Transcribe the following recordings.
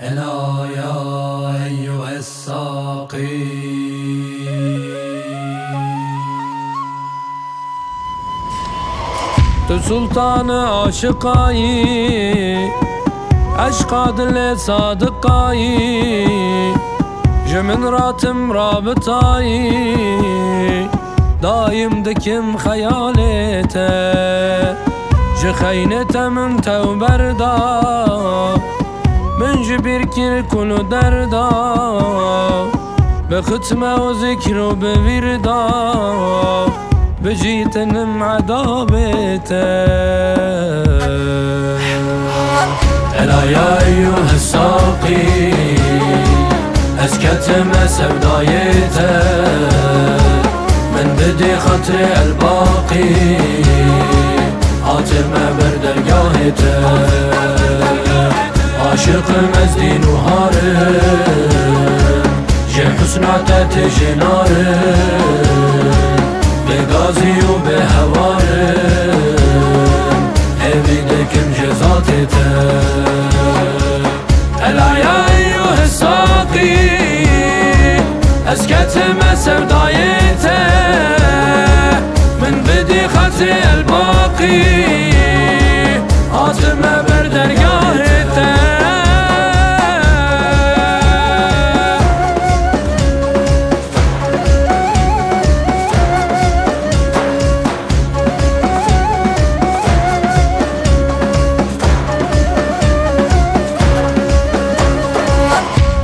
ألا يا أيها الساقي تو سلطان عاشقایی، عشق دل صادقایی، جمن راتم رابطایی، دایم دکم خیالته، جخینته من تو بردا، من جبیر کر کلو دردا، به ختمه و ذکر و به وردا، بجيتنم عذابته. ألا يا أيها الساقي أسكتم سودايته، من بدي خطر الباقي عاتم بردرگاهته، عاشق مزدين وهارم جي حسناته تجي نارم، بغازي وبهوارم أبيدكم جزاتته. ألا يا أيها الساقي أسكتم سودايته، من بدي خطر الباقي عاصم بردرگاهته.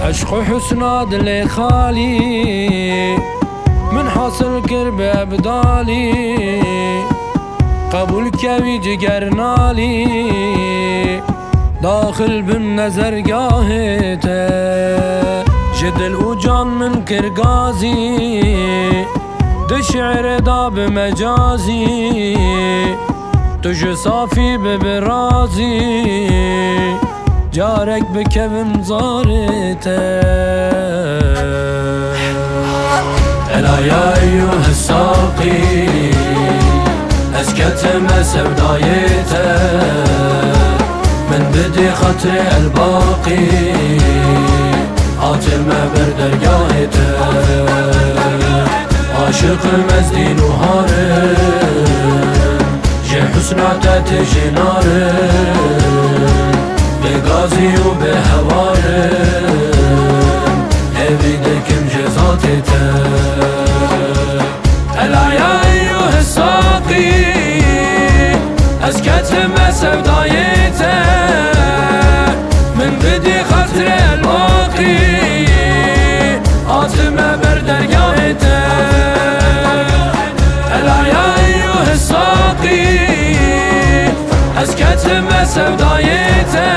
عشق حسنا دل خالي من حاصل كرب أبدالي، قبول كوي جگر نالي داخل بالنظر قاهته، جدل وجان من كرغازي دشعر دا بمجازي، تج صافي ببرازي جارك بكبم زارته. ألا يا أيها الساقي أسكتم سودايته، من بدي خطر الباقي عاتم بردرگاهته، عاشق مزدين وهارم جي حسناته تجي نارم، بغازي وبهوارم أبيدكم جزاتته. ألا يا أيها الساقي أسكتم سودايته، من بدي خطر الباقي عاصم بردرگاهته. ألا يا أيها الساقي أسكتم سودايته،